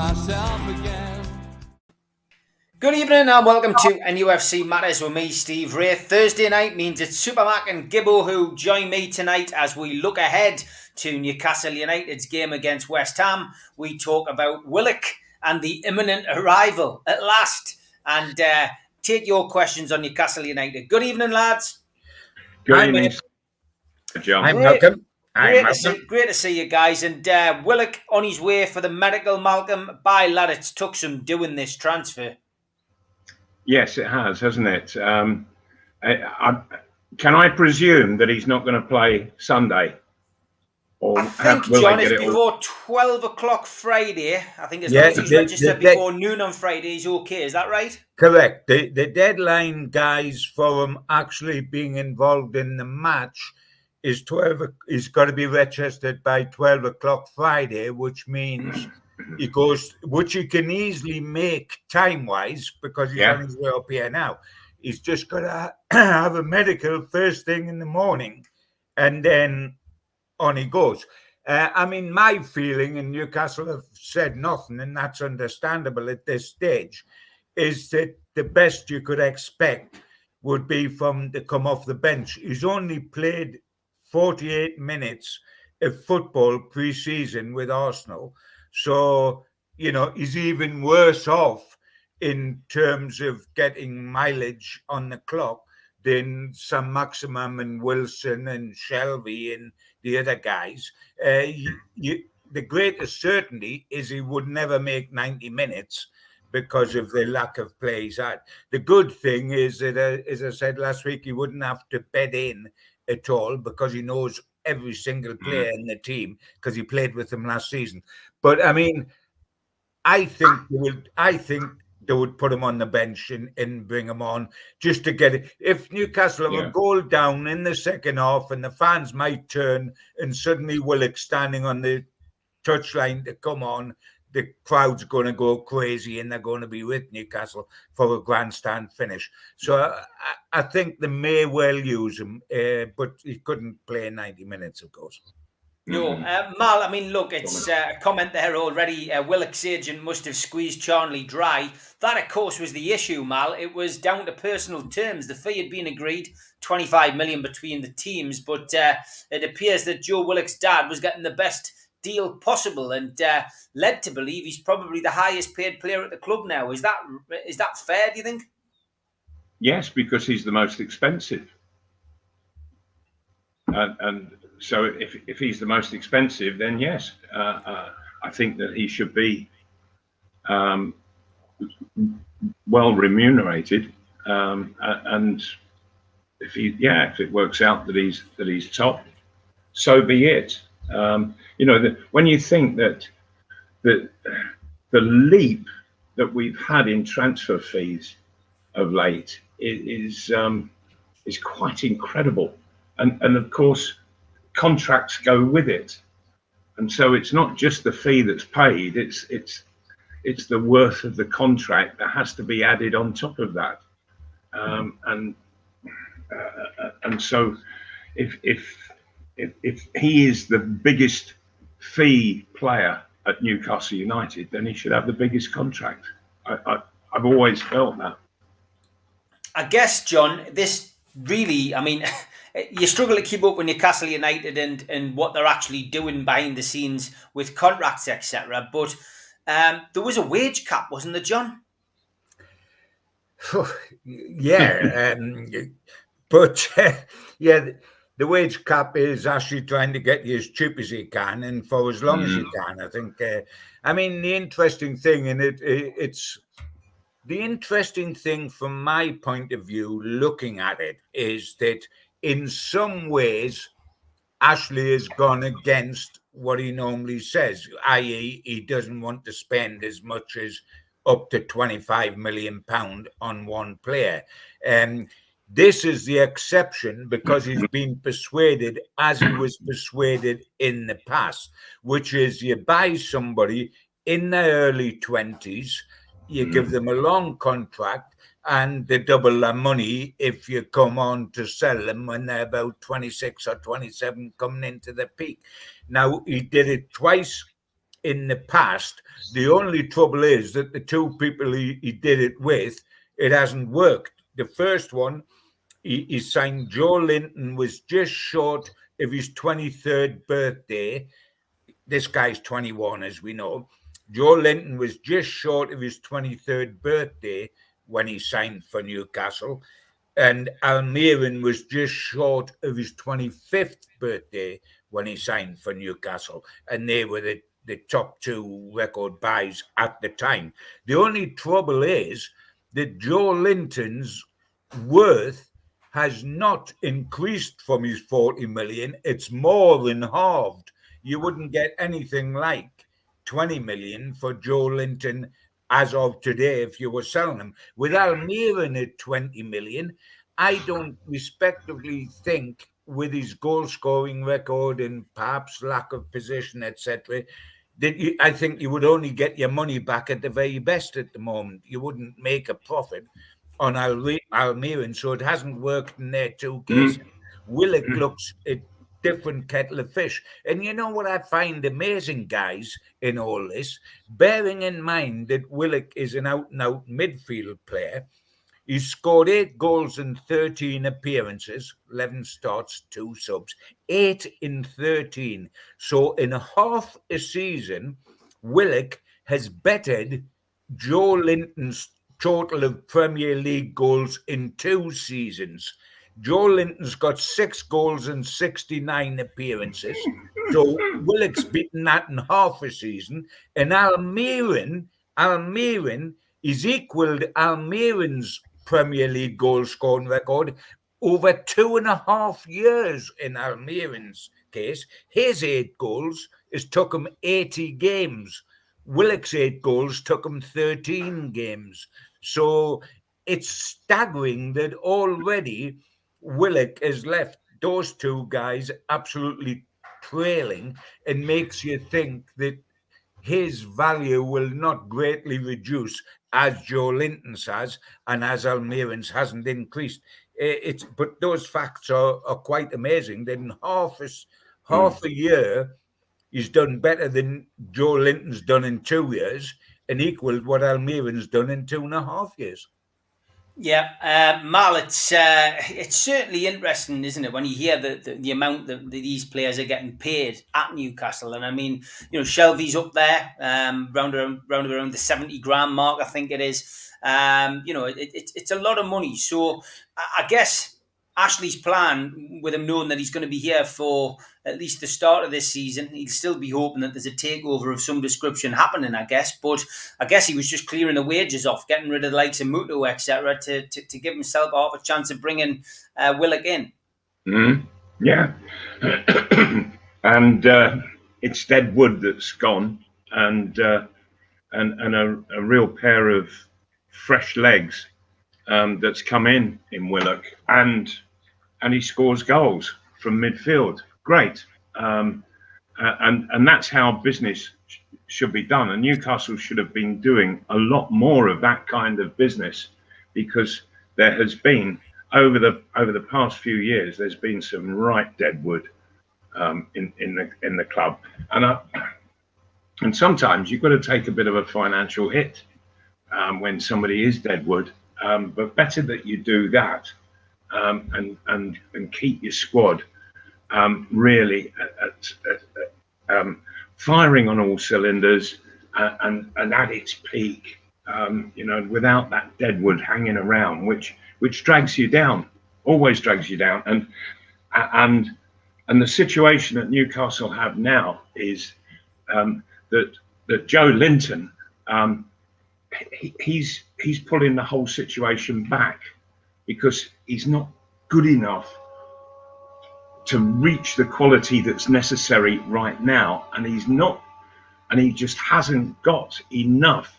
myself again. Good evening and welcome to NUFC Matters with me, Steve Wraith. Thursday night means it's Supermac and Gibbo who join me tonight as we look ahead to Newcastle United's game against West Ham. We talk about Willock and the imminent arrival at last, and take your questions on Newcastle United. Good evening, lads. Good evening, John. I'm welcome. Great to see you guys. And Willock on his way for the medical, Malcolm. By lad, it's took some doing this transfer. Yes, it has, hasn't it? Can I presume that he's not going to play Sunday? Or I think, John, it's before 12 o'clock Friday. I think as long as he's registered before noon on Friday, he's okay. Is that right? Correct. The deadline, guys, for him actually being involved in the match is 12. He's got to be registered by 12 o'clock Friday, which means he goes, which he can easily make time-wise because he's on his way up here now. He's just got to have a medical first thing in the morning, and then on he goes. I mean, my feeling, and Newcastle have said nothing, and that's understandable at this stage, is that the best you could expect would be from to come off the bench. He's only played 48 minutes of football pre-season with Arsenal. So, you know, he's even worse off in terms of getting mileage on the clock than Sam Maximum and Wilson and Shelby and the other guys. The greatest certainty is he would never make 90 minutes because of the lack of play he's had. The good thing is that, as I said last week, he wouldn't have to bed in at all because he knows every single player in the team because he played with them last season. But I mean, I think they would put him on the bench and bring him on just to get it. If Newcastle have a goal down in the second half and the fans might turn and suddenly Willock standing on the touchline to come on, the crowd's going to go crazy and they're going to be with Newcastle for a grandstand finish. So I think they may well use him, but he couldn't play 90 minutes, of course. No, Mal, I mean, look, it's a comment there already. Willock's agent must have squeezed Charnley dry. That, of course, was the issue, Mal. It was down to personal terms. The fee had been agreed, 25 million between the teams, but it appears that Joe Willock's dad was getting the best deal possible and led to believe he's probably the highest paid player at the club now. Is that fair, do you think? Yes, because he's the most expensive. And so if he's the most expensive, then yes, I think that he should be well remunerated. And if it works out that he's top, so be it. You know, when you think that the leap that we've had in transfer fees of late is quite incredible, and of course contracts go with it, and so it's not just the fee that's paid; it's the worth of the contract that has to be added on top of that, and so if he is the biggest fee player at Newcastle United, then he should have the biggest contract. I've always felt that. I guess, John, this really, I mean, you struggle to keep up with Newcastle United and what they're actually doing behind the scenes with contracts, etc. But there was a wage cap, wasn't there, John? Yeah, but yeah. The wage cap is actually trying to get you as cheap as you can and for as long as you can, I think. I mean, the interesting thing, and it's the interesting thing from my point of view, looking at it, is that in some ways, Ashley has gone against what he normally says, i.e. he doesn't want to spend as much as up to £25 million on one player. This is the exception because he's been persuaded as he was persuaded in the past, which is you buy somebody in their early 20s, you give them a long contract, and they double their money if you come on to sell them when they're about 26 or 27 coming into the peak. Now, he did it twice in the past. The only trouble is that the two people he did it with, it hasn't worked. The first one, he signed Joe Linton, was just short of his 23rd birthday. This guy's 21, as we know. Joe Linton was just short of his 23rd birthday when he signed for Newcastle. And Almiron was just short of his 25th birthday when he signed for Newcastle. And they were the top two record buys at the time. The only trouble is that Joe Linton's worth has not increased from his 40 million. It's more than halved. You wouldn't get anything like 20 million for Joe Linton as of today if you were selling him. With Almiron at 20 million, I don't respectively think, with his goal scoring record and perhaps lack of position, etc., that I think you would only get your money back at the very best at the moment. You wouldn't make a profit on Almiron, so it hasn't worked in their two cases. Willock looks a different kettle of fish. And you know what I find amazing, guys, in all this? Bearing in mind that Willock is an out-and-out midfield player, he's scored 8 goals in 13 appearances, 11 starts, 2 subs, 8 in 13. So in half a season, Willock has bettered Joe Linton's total of Premier League goals in 2 seasons. Joe Linton's got 6 goals in 69 appearances. So Willock's beaten that in half a season. And Almiron is equalled Almiron's Premier League goal scoring record over 2.5 years in Almiron's case. His 8 goals has took him 80 games. Willock's 8 goals took him 13 games. So it's staggering that already Willock has left those two guys absolutely trailing, and makes you think that his value will not greatly reduce as Joe Linton's has and as Almiron's hasn't increased. But those facts are quite amazing. That in half a year, he's done better than Joe Linton's done in 2 years, and equaled what Almiron's done in 2.5 years. Yeah, Mal, it's certainly interesting, isn't it, when you hear the amount that these players are getting paid at Newcastle. And I mean, Shelby's up there, round around the 70 grand mark, I think it is. It's a lot of money. So I guess Ashley's plan, with him knowing that he's going to be here for at least the start of this season, he'll still be hoping that there's a takeover of some description happening, I guess. But I guess he was just clearing the wages off, getting rid of the likes of Muto, etc., to give himself half a chance of bringing Willock in. Yeah. And it's Deadwood that's gone, and a real pair of fresh legs that's come in Willock, and he scores goals from midfield. Great, and that's how business should be done. And Newcastle should have been doing a lot more of that kind of business, because there has been over the past few years, there's been some right deadwood in the club, and sometimes you've got to take a bit of a financial hit when somebody is deadwood. But better that you do that and keep your squad really firing on all cylinders and at its peak, without that deadwood hanging around, which drags you down, always drags you down. And the situation that Newcastle have now is that Joe Linton, he's pulling the whole situation back, because he's not good enough to reach the quality that's necessary right now, and he just hasn't got enough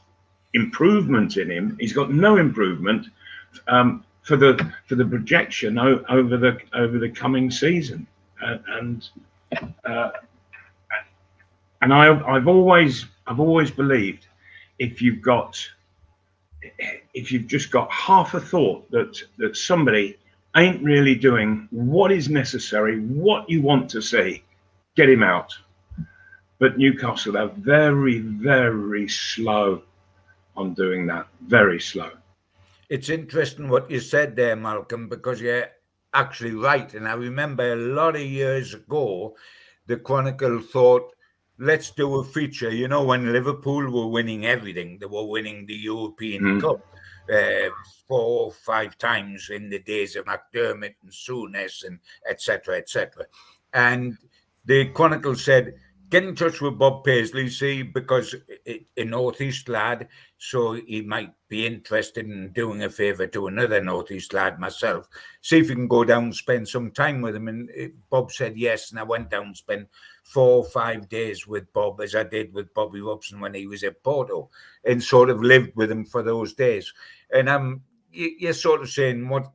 improvement in him. He's got no improvement for the projection over the coming season, and I've always believed, if you've just got half a thought that somebody ain't really doing what is necessary, what you want to see, get him out. but Newcastle are very, very slow on doing that. Very slow. It's interesting what you said there, Malcolm, because you're actually right. And I remember a lot of years ago, the Chronicle thought, let's do a feature. You know, when Liverpool were winning everything, they were winning the European Cup 4 or 5 times in the days of McDermott and Souness and etc., etc. And the Chronicle said, get in touch with Bob Paisley, see, because a Northeast lad, so he might be interested in doing a favour to another Northeast lad, myself. See if you can go down and spend some time with him. And Bob said yes, and I went down and spent 4 or 5 days with Bob, as I did with Bobby Robson when he was at Porto, and sort of lived with him for those days. And you're sort of saying, what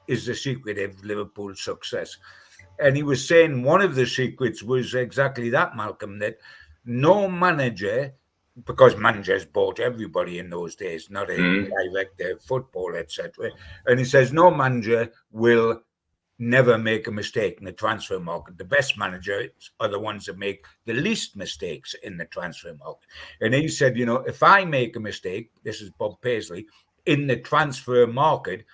is the secret of Liverpool's success? And he was saying one of the secrets was exactly that, Malcolm, that no manager, because managers bought everybody in those days, not a director of football, etc. And he says no manager will never make a mistake in the transfer market. The best managers are the ones that make the least mistakes in the transfer market. And he said, you know, if I make a mistake, this is Bob Paisley, in the transfer market,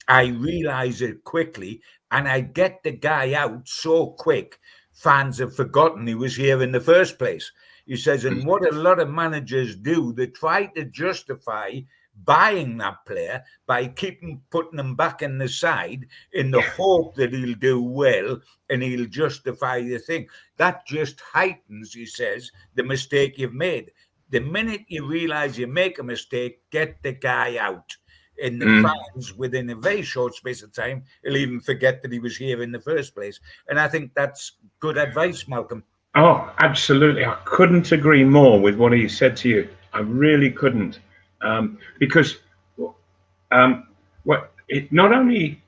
I realize it quickly and I get the guy out so quick, fans have forgotten he was here in the first place. He says, and what a lot of managers do, they try to justify buying that player by putting him back in the side in the hope that he'll do well and he'll justify the thing. That just heightens, he says, the mistake you've made. The minute you realize you make a mistake, get the guy out. In the fans, within a very short space of time, he'll even forget that he was here in the first place. And I think that's good advice, Malcolm. Oh, absolutely. I couldn't agree more with what he said to you. I really couldn't. Because it not only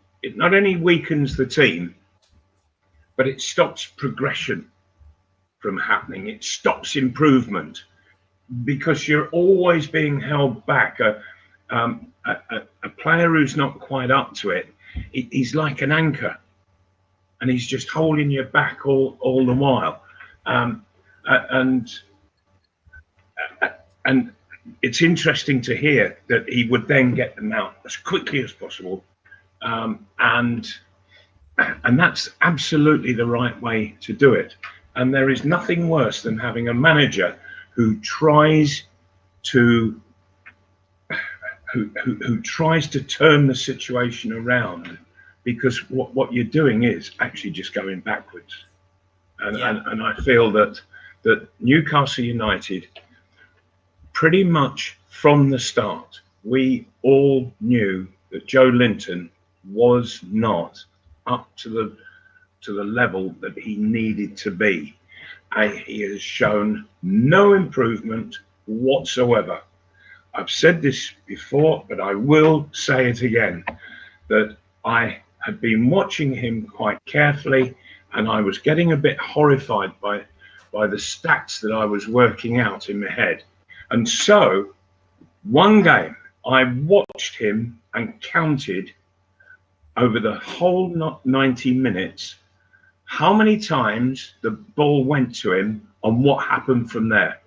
weakens the team, but it stops progression from happening. It stops improvement because you're always being held back. A player who's not quite up to it, he's like an anchor, and he's just holding you back all the while. And it's interesting to hear that he would then get them out as quickly as possible, and that's absolutely the right way to do it. And there is nothing worse than having a manager who tries to turn the situation around, because what you're doing is actually just going backwards. And I feel that Newcastle United, pretty much from the start, we all knew that Joe Linton was not up to the level that he needed to be. He has shown no improvement whatsoever. I've said this before, but I will say it again, that I had been watching him quite carefully, and I was getting a bit horrified by the stats that I was working out in my head. And so one game, I watched him and counted over the whole 90 minutes how many times the ball went to him and what happened from there.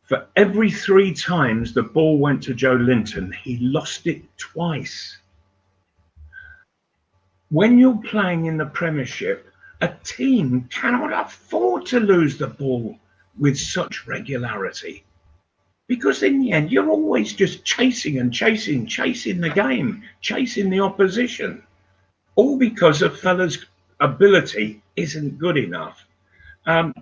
For every 3 times the ball went to Joe Linton, he lost it twice. When you're playing in the Premiership, a team cannot afford to lose the ball with such regularity, because in the end, you're always just chasing the game, chasing the opposition, all because a fella's ability isn't good enough. And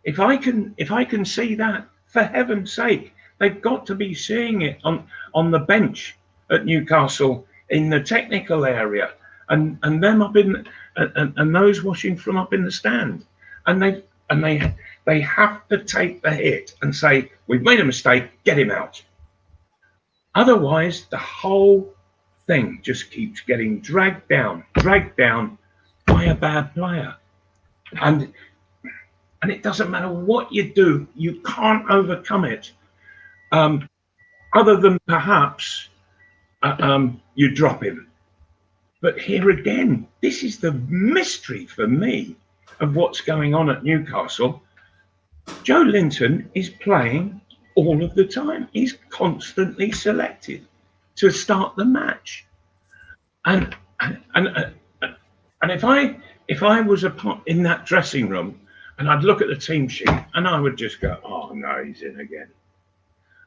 if I can see that, for heaven's sake, they've got to be seeing it on the bench at Newcastle, in the technical area, and them up in and those watching from up in the stand, and they have to take the hit and say, we've made a mistake, get him out. Otherwise, the whole thing just keeps getting dragged down by a bad player, and it doesn't matter what you do, you can't overcome it, other than perhaps you drop him. But here again, this is the mystery for me. of what's going on at Newcastle, Joe Linton is playing all of the time. He's constantly selected to start the match. And and and if I was in that dressing room and I'd look at the team sheet and I would just go, oh no, he's in again.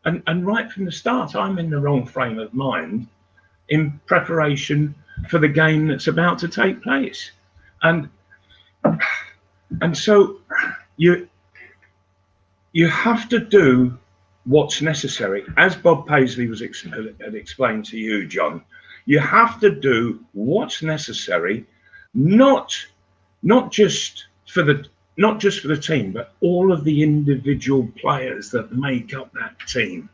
And right from the start, I'm in the wrong frame of mind in preparation for the game that's about to take place. And so you have to do what's necessary. As Bob Paisley had explained to you, John, you have to do what's necessary, not just for the team, but all of the individual players that make up that team.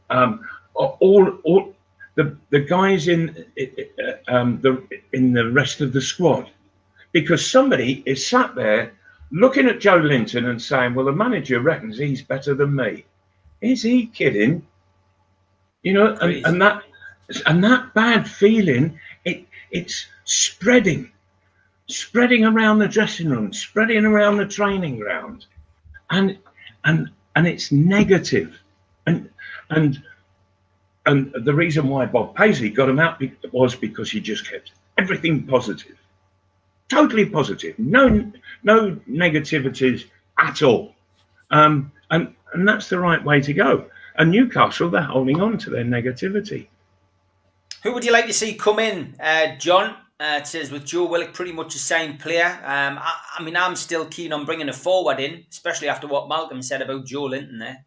All the guys in the rest of the squad, because somebody is sat there looking at Joe Linton and saying, well, the manager reckons he's better than me. Is he kidding? You know, and that bad feeling, it's spreading around the dressing room, spreading around the training ground, and it's negative. And the reason why Bob Paisley got him out was because he just kept everything positive, totally positive, no negativities at all, and that's the right way to go. And Newcastle, they're holding on to their negativity. Who would you like to see come in, John? It says with Joe Willock pretty much the same player. I mean, I'm still keen on bringing a forward in, especially after what Malcolm said about Joe Linton there.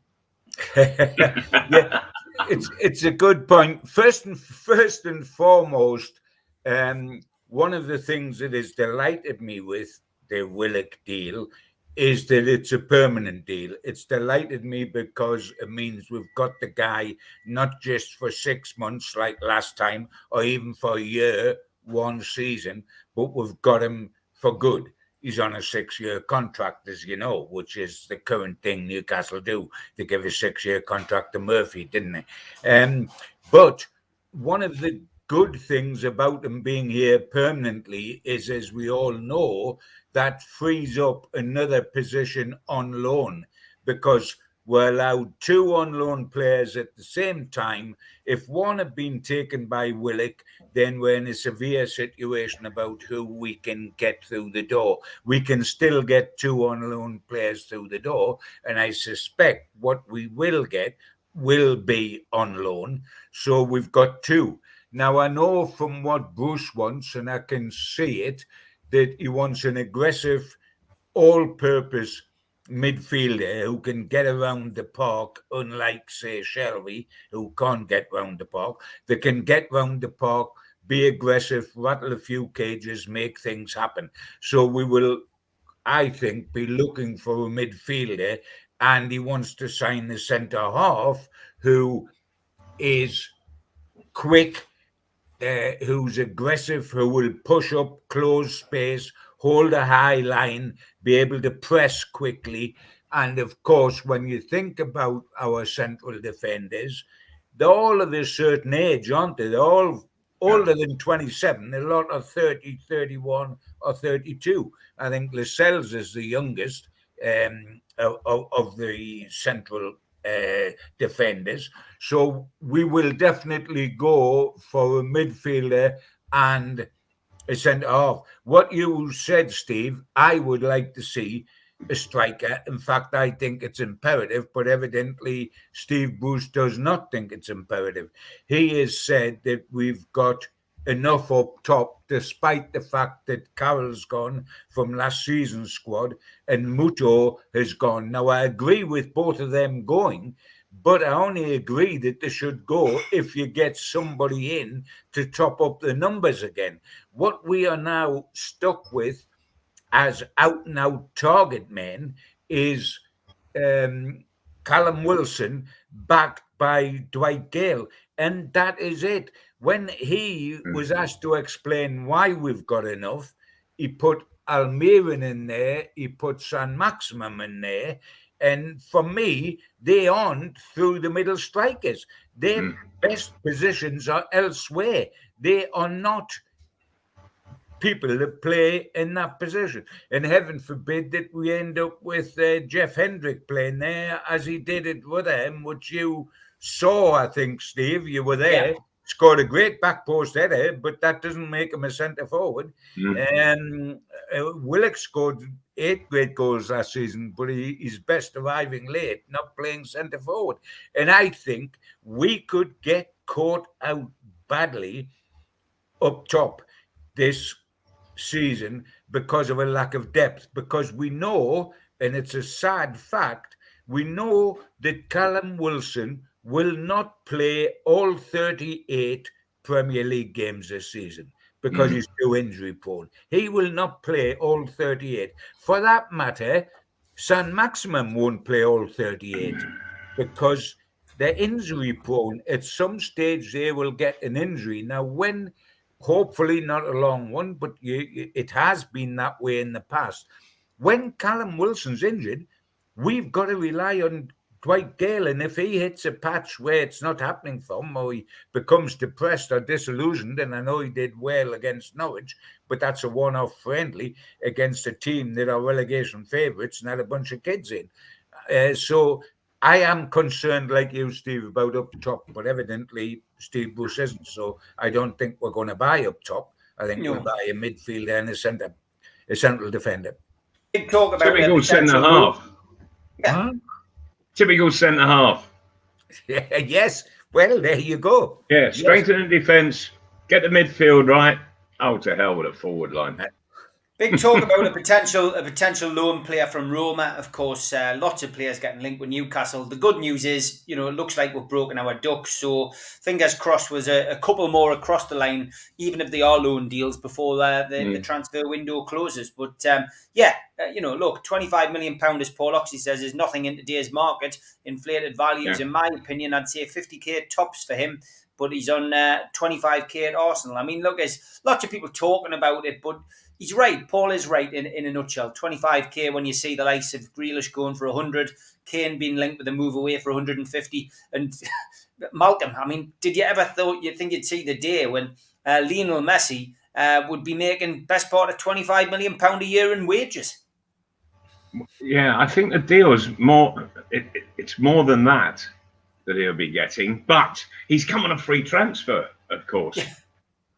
Yeah, it's a good point. First and foremost, one of the things that has delighted me with the Willock deal is that it's a permanent deal. It's delighted me because it means we've got the guy not just for 6 months like last time, or even for a year, one season, but we've got him for good. He's on a 6-year contract, as you know, which is the current thing Newcastle do. They give a 6-year contract to Murphy, didn't they? But one of the good things about him being here permanently is, as we all know, that frees up another position on loan, because we're allowed 2 on loan players at the same time. If one had been taken by Willock, then we're in a severe situation about who we can get through the door. We can still get 2 on loan players through the door, and I suspect what we will get will be on loan. So we've got 2. Now, I know from what Bruce wants, and I can see it, that he wants an aggressive, all-purpose midfielder who can get around the park, unlike, say, Shelby, who can't get round the park. They can get round the park, be aggressive, rattle a few cages, make things happen. So we will, I think, be looking for a midfielder, and he wants to sign the centre-half who is quick, who's aggressive, who will push up, close space, hold a high line, be able to press quickly. And of course, when you think about our central defenders, they're all of a certain age, aren't they? They're all older than 27. A lot are 30, 31 or 32. I think Lascelles is the youngest of the central defenders. So we will definitely go for a midfielder and a centre half. What you said, Steve, I would like to see a striker. In fact, I think it's imperative, but evidently Steve Bruce does not think it's imperative. He has said that we've got enough up top, despite the fact that Carroll's gone from last season's squad and Muto has gone. Now, I agree with both of them going, but I only agree that they should go if you get somebody in to top up the numbers again. What we are now stuck with as out-and-out target men is Callum Wilson backed by Dwight Gale. And that is it. When he was asked to explain why we've got enough, he put Almiron in there, he put San Maximum in there. And for me, they aren't through the middle strikers. Their best positions are elsewhere. They are not people that play in that position. And heaven forbid that we end up with Jeff Hendrick playing there as he did at Rotherham, which you saw, I think, Steve. You were there. Yeah. Scored a great back post header, but that doesn't make him a centre forward. Willock scored 8 great goals last season, but he's best arriving late, not playing centre forward. And I think we could get caught out badly up top this season because of a lack of depth, because we know, and it's a sad fact, we know that Callum Wilson will not play all 38 Premier League games this season because he's too injury prone. He will not play all 38. For that matter, San Maximum won't play all 38 because they're injury prone. At some stage, they will get an injury. Now, when, hopefully not a long one, but it has been that way in the past. When Callum Wilson's injured, we've got to rely on Dwight Gale. And if he hits a patch where it's not happening for him, or he becomes depressed or disillusioned, and I know he did well against Norwich, but that's a one-off friendly against a team that are relegation favourites and had a bunch of kids in. So I am concerned, like you, Steve, about up top, but evidently Steve Bruce isn't. So I don't think we're going to buy up top. I think we'll buy a midfielder and a central defender. Big talk about typical centre half. Huh? Typical centre half. Yes. Well, there you go. Yeah, strengthen the defence, get the midfield right. Oh, to hell with a forward line. Big talk about a potential loan player from Roma. Of course, lots of players getting linked with Newcastle. The good news is, it looks like we've broken our duck. So fingers crossed was a couple more across the line, even if they are loan deals before the transfer window closes. But look, £25 million, as Paul Oxley says, is nothing in today's market. Inflated values, in my opinion, I'd say 50k tops for him. But he's on 25k at Arsenal. I mean, look, there's lots of people talking about it, but he's right. Paul is right in a nutshell. 25k when you see the likes of Grealish going for 100, Kane being linked with a move away for 150, and Malcolm. I mean, did you ever think you'd see the day when Lionel Messi would be making best part of £25 million a year in wages? Yeah, I think the deal is more. It's more than that he'll be getting, but he's come on a free transfer, of course. Yeah.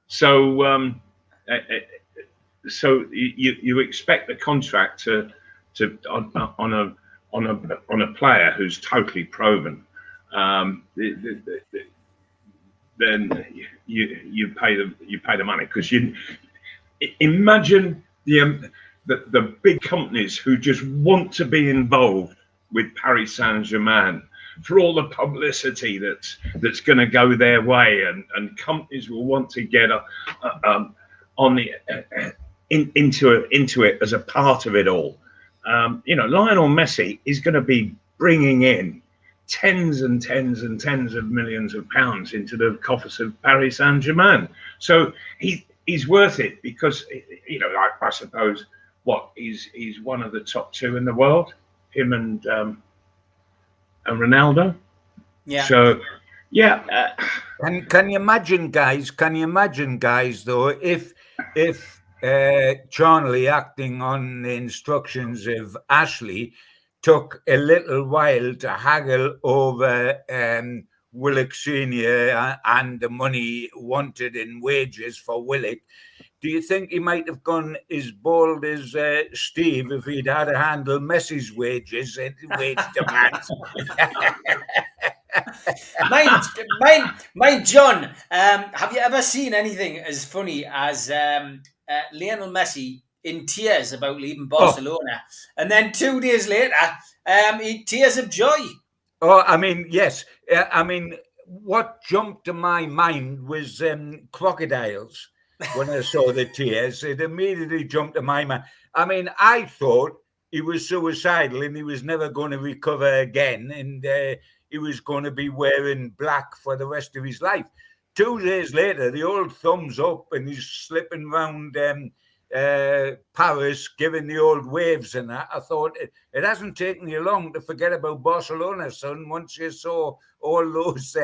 So. So you expect the contract to on a player who's totally proven, then you pay the money, because you imagine the big companies who just want to be involved with Paris Saint-Germain for all the publicity that's going to go their way, and companies will want to get on the into it as a part of it all. Lionel Messi is going to be bringing in tens and tens and tens of millions of pounds into the coffers of Paris Saint-Germain. So he's worth it, because I suppose he's one of the top 2 in the world, him and Ronaldo. Yeah. So yeah. Can you imagine, guys? Though, if Charnley, acting on the instructions of Ashley, took a little while to haggle over Willock Senior and the money wanted in wages for Willock, do you think he might have gone as bold as Steve if he'd had to handle Messi's wages and wage demands? Mine, John. Have you ever seen anything as funny as Lionel Messi in tears about leaving Barcelona, and then 2 days later, he tears of joy? Oh, I mean, yes. What jumped to my mind was crocodiles. When I saw the tears, it immediately jumped to my mind. I mean, I thought he was suicidal and he was never going to recover again, and he was going to be wearing black for the rest of his life. 2 days later, the old thumbs up, and he's slipping round Paris, giving the old waves and that, I thought it hasn't taken you long to forget about Barcelona, son. Once you saw all those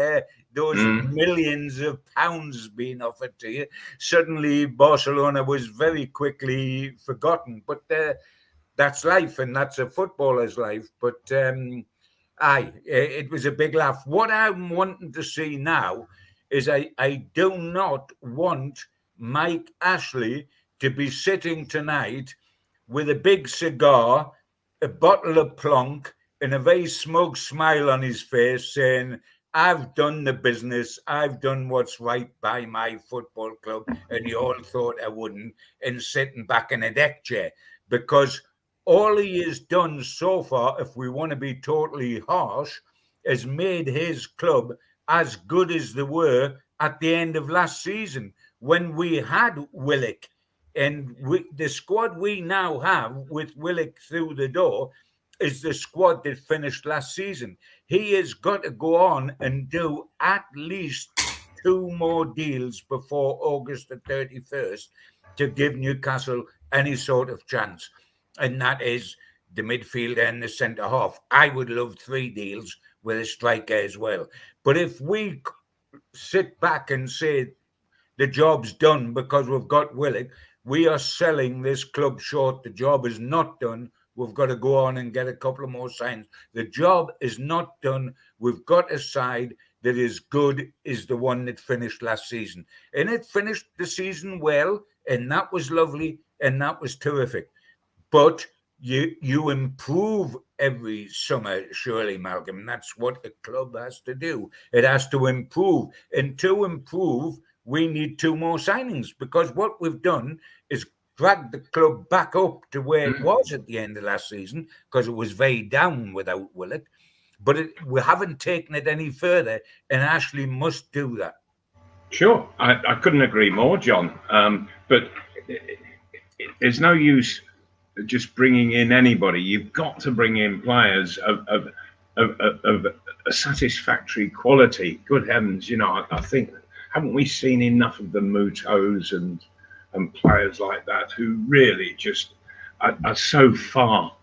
millions of pounds being offered to you, suddenly Barcelona was very quickly forgotten. But that's life, and that's a footballer's life. But it was a big laugh. What I'm wanting to see now is I do not want Mike Ashley to be sitting tonight with a big cigar, a bottle of plonk, and a very smug smile on his face saying, I've done the business, I've done what's right by my football club, and you all thought I wouldn't, and sitting back in a deck chair. Because all he has done so far, if we want to be totally harsh, has made his club as good as they were at the end of last season when we had Willock. And the squad we now have with Willock through the door is the squad that finished last season. He has got to go on and do at least 2 more deals before August the 31st to give Newcastle any sort of chance. And that is the midfielder and the centre half. I would love 3 deals with a striker as well. But if we sit back and say the job's done because we've got Willock, we are selling this club short. The job is not done. We've got to go on and get a couple of more signs. The job is not done. We've got a side that is good as the one that finished last season. And it finished the season well, and that was lovely, and that was terrific. But you improve every summer, surely, Malcolm. And that's what a club has to do. It has to improve. And to improve, we need 2 more signings, because what we've done is dragged the club back up to where it was at the end of last season, because it was very down without Willock. But we haven't taken it any further, and Ashley must do that. Sure, I couldn't agree more, John. But there's no use just bringing in anybody. You've got to bring in players of a satisfactory quality. Good heavens, I think, haven't we seen enough of the Mutos and players like that who really just are so far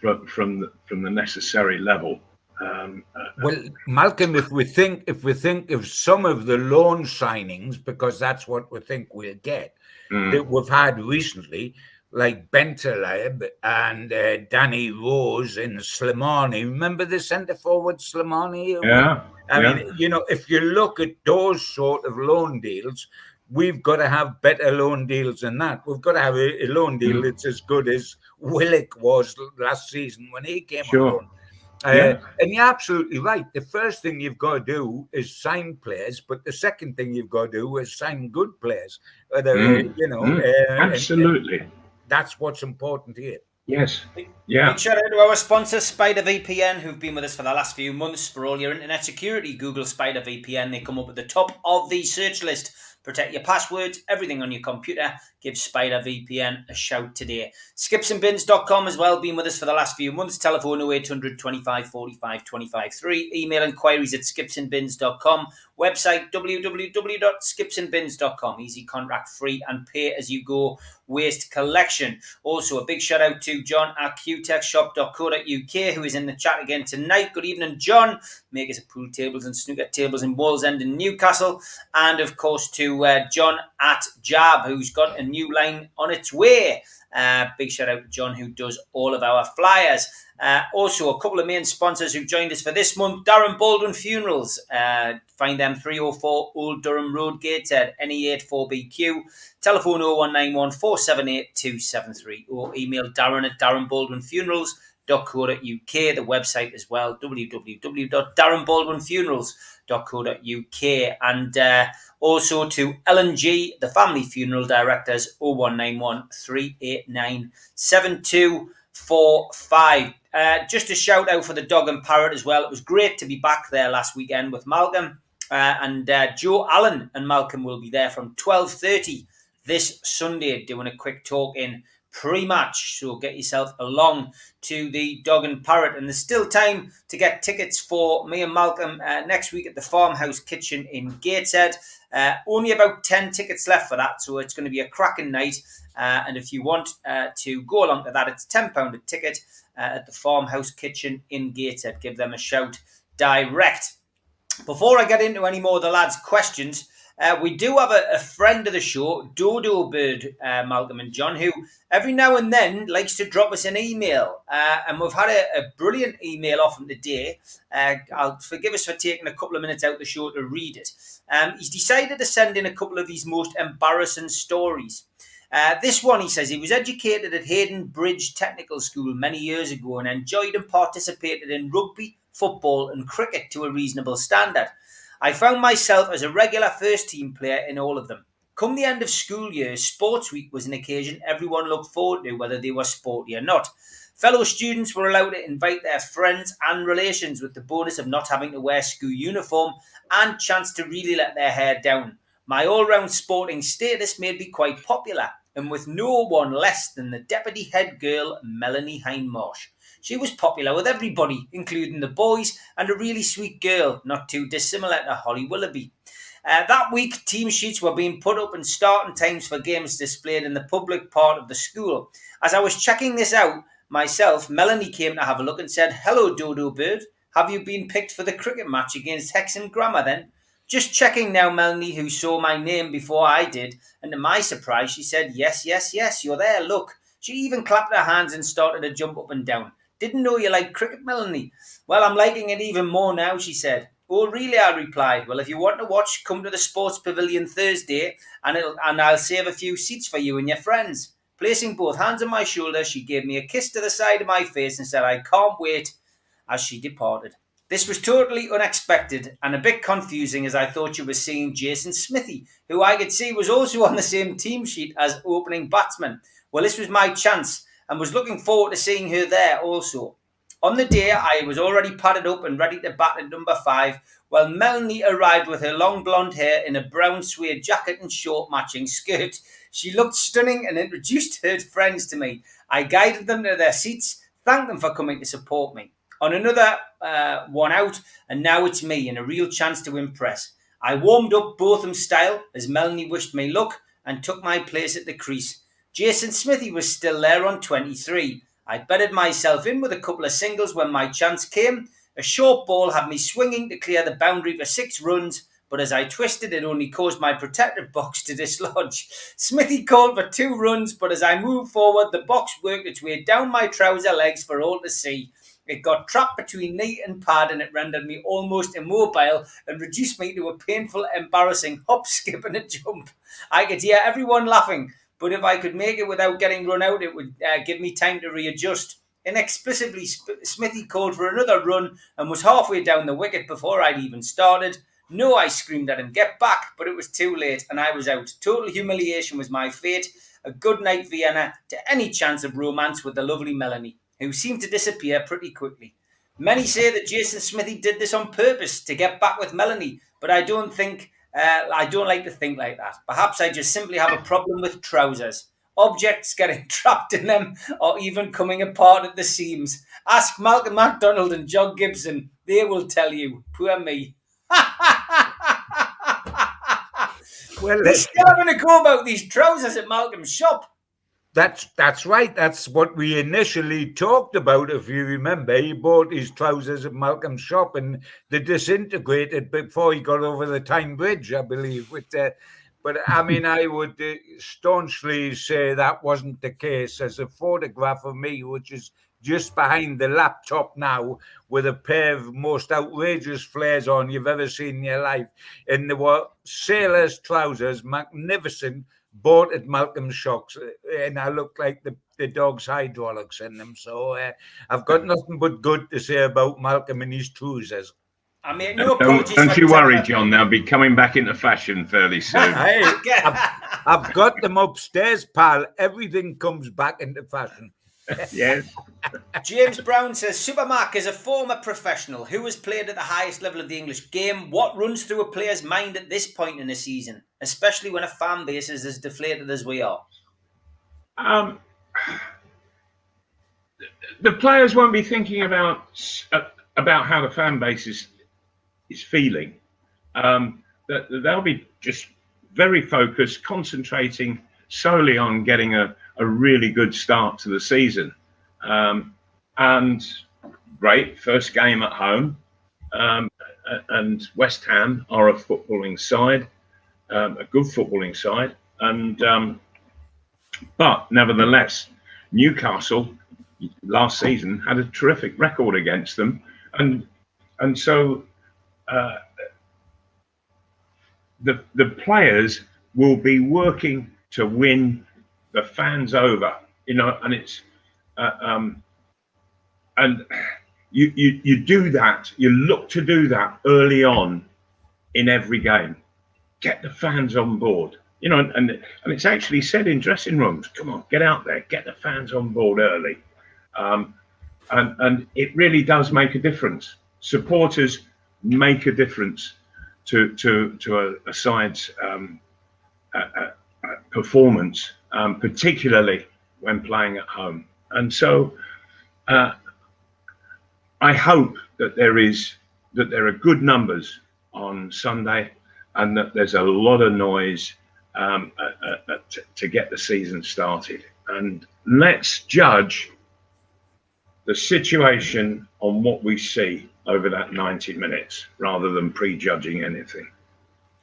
from the necessary level? Well, Malcolm, if we think of some of the loan signings, because that's what we think we'll get, that we've had recently, like Bentaleb and Danny Rose and Slimani. Remember the centre forward Slimani? Yeah. I mean, if you look at those sort of loan deals, we've got to have better loan deals than that. We've got to have a loan deal that's as good as Willock was last season when he came on loan. And you're absolutely right. The first thing you've got to do is sign players, but the second thing you've got to do is sign good players. Absolutely. And that's what's important here. Yes. Yeah. Big shout out to our sponsor, Spider VPN, who've been with us for the last few months. For all your internet security, Google Spider VPN. They come up at the top of the search list. Protect your passwords, everything on your computer. Give Spider VPN a shout today. Skipsandbins.com as well, been with us for the last few months. Telephone 0800 25 45 25 3. Email inquiries at skipsandbins.com. Website www.skipsandbins.com. Easy, contract free, and pay as you go waste collection. Also, a big shout out to John at qtechshop.co.uk, who is in the chat again tonight. Good evening, John. Makers of pool tables and snooker tables in Wallsend in Newcastle. And of course to John at Jab, who's got a new line on its way. Big shout out to John, who does all of our flyers. Also, a couple of main sponsors who've joined us for this month. Darren Baldwin Funerals. Find them 304 Old Durham Road, Gateshead, NE8 4BQ. Telephone 0191 478 273, or email Darren at darrenbaldwinfunerals.co.uk. The website as well, www.darrenbaldwinfunerals.co.uk. And also to L&G, the family funeral directors, 0191 389 7245. Just a shout out for the dog and parrot as well. It was great to be back there last weekend with Malcolm. And Joe Allen and Malcolm will be there from 12:30 this Sunday doing a quick talk in pre-match. So get yourself along to the Dog and Parrot. And there's still time to get tickets for me and Malcolm next week at the Farmhouse Kitchen in Gateshead. Only about 10 tickets left for that, so it's going to be a cracking night. And if you want to go along to that, it's £10 a ticket at the Farmhouse Kitchen in Gateshead. Give them a shout direct. Before I get into any more of the lads' questions, we do have a friend of the show, Dodo Bird, Malcolm and John, who every now and then likes to drop us an email. And we've had a brilliant email off him today. I'll forgive us for taking a couple of minutes out of the show to read it. He's decided to send in a couple of his most embarrassing stories. This one, he says, he was educated at Hayden Bridge Technical School many years ago and enjoyed and participated in rugby, football and cricket to a reasonable standard. I found myself as a regular first team player in all of them. Come the end of school year, sports week was an occasion everyone looked forward to, whether they were sporty or not. Fellow students were allowed to invite their friends and relations with the bonus of not having to wear school uniform and chance to really let their hair down. My all-round sporting status made me quite popular, and with no one less than the deputy head girl, Melanie Hindmarsh. She was popular with everybody, including the boys, and a really sweet girl, not too dissimilar to Holly Willoughby. That week, team sheets were being put up and starting times for games displayed in the public part of the school. As I was checking this out myself, Melanie came to have a look and said, "Hello, Dodo Bird. Have you been picked for the cricket match against Hexham Grammar then?" Just checking now, Melanie, who saw my name before I did, and to my surprise, she said, yes, you're there, look. She even clapped her hands and started to jump up and down. Didn't know you liked cricket, Melanie. Well, I'm liking it even more now, she said. Oh, really, I replied. Well, if you want to watch, come to the Sports Pavilion Thursday and I'll save a few seats for you and your friends. Placing both hands on my shoulder, she gave me a kiss to the side of my face and said, I can't wait, as she departed. This was totally unexpected and a bit confusing as I thought she was seeing Jason Smithy, who I could see was also on the same team sheet as opening batsman. Well, this was my chance and was looking forward to seeing her there also. On the day, I was already padded up and ready to bat at number 5, while Melanie arrived with her long blonde hair in a brown suede jacket and short matching skirt. She looked stunning and introduced her friends to me. I guided them to their seats, thanked them for coming to support me. On another one out, and now it's me, and a real chance to impress. I warmed up Botham style as Melanie wished me luck and took my place at the crease. Jason Smithy was still there on 23. I bedded myself in with a couple of singles when my chance came. A short ball had me swinging to clear the boundary for 6 runs, but as I twisted, it only caused my protective box to dislodge. Smithy called for 2 runs, but as I moved forward, the box worked its way down my trouser legs for all to see. It got trapped between knee and pad, and it rendered me almost immobile and reduced me to a painful, embarrassing hop, skip and a jump. I could hear everyone laughing, but if I could make it without getting run out, it would give me time to readjust. Inexplicably, Smithy called for another run and was halfway down the wicket before I'd even started. No, I screamed at him, get back, but it was too late and I was out. Total humiliation was my fate. A good night, Vienna, to any chance of romance with the lovely Melanie, who seemed to disappear pretty quickly. Many say that Jason Smithy did this on purpose to get back with Melanie, but I don't like to think like that. Perhaps I just simply have a problem with trousers. Objects getting trapped in them or even coming apart at the seams. Ask Malcolm MacDonald and John Gibson. They will tell you. Poor me. Well, he's still having a go about these trousers at Malcolm's shop. That's right. That's what we initially talked about. If you remember, he bought his trousers at Malcolm's shop, and they disintegrated before he got over the Tyne Bridge, I believe. But I mean, I would staunchly say that wasn't the case. There's a photograph of me, which is just behind the laptop now, with a pair of most outrageous flares on you've ever seen in your life, and they were sailor's trousers, magnificent. Bought at Malcolm's shops, and I look like the dog's hydraulics in them. So I've got nothing but good to say about Malcolm and his trousers. I mean, no apologies. Don't you worry, John. They'll be coming back into fashion fairly soon. Hey, I've got them upstairs, pal. Everything comes back into fashion. Yes. James Brown says, Supermac is a former professional who has played at the highest level of the English game. What runs through a player's mind at this point in the season, especially when a fan base is as deflated as we are? the players won't be thinking about how the fan base is feeling. They'll be just very focused, concentrating solely on getting a really good start to the season. And great, first game at home. And West Ham are a footballing side, a good footballing side. And but nevertheless, Newcastle last season had a terrific record against them, and so the players will be working to win the fans over, and it's and you do that, you look to do that early on in every game, get the fans on board. And it's actually said in dressing rooms, come on, get out there, get the fans on board early. And it really does make a difference. Supporters make a difference to a side's performance, particularly when playing at home. And so I hope that there are good numbers on Sunday, and that there's a lot of noise to get the season started. And let's judge the situation on what we see over that 90 minutes rather than prejudging anything.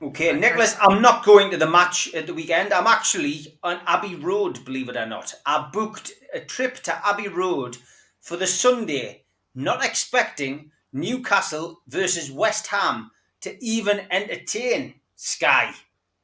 Okay, Nicholas, I'm not going to the match at the weekend. I'm actually on Abbey Road, believe it or not. I booked a trip to Abbey Road for the Sunday, not expecting Newcastle versus West Ham to even entertain Sky.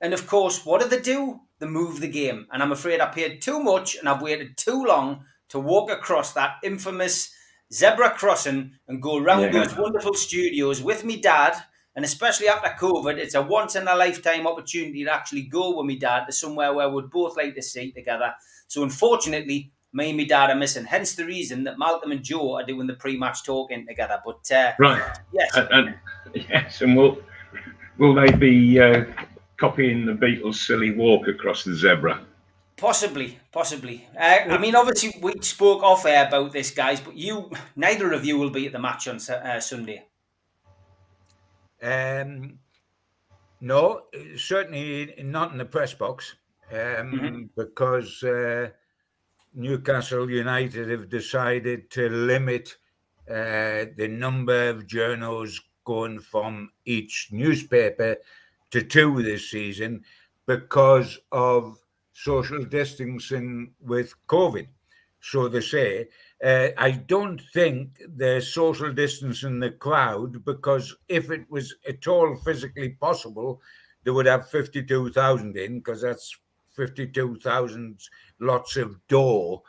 And of course, what do? They move the game. And I'm afraid I paid too much and I've waited too long to walk across that infamous zebra crossing and go around those wonderful studios with me dad. And especially after COVID, it's a once-in-a-lifetime opportunity to actually go with me dad to somewhere where we'd both like to see together. So unfortunately, me and my dad are missing. Hence the reason that Malcolm and Joe are doing the pre-match talking together. But right, yes, yes, and will they be copying the Beatles' "Silly Walk" across the zebra? Possibly. I mean, obviously, we spoke off air about this, guys, but neither of you will be at the match on Sunday. No, certainly not in the press box, because Newcastle United have decided to limit the number of journos going from each newspaper to 2 this season because of social distancing with COVID. So they say. I don't think there's social distance in the crowd, because if it was at all physically possible, they would have 52,000 in, because that's 52,000 lots of door.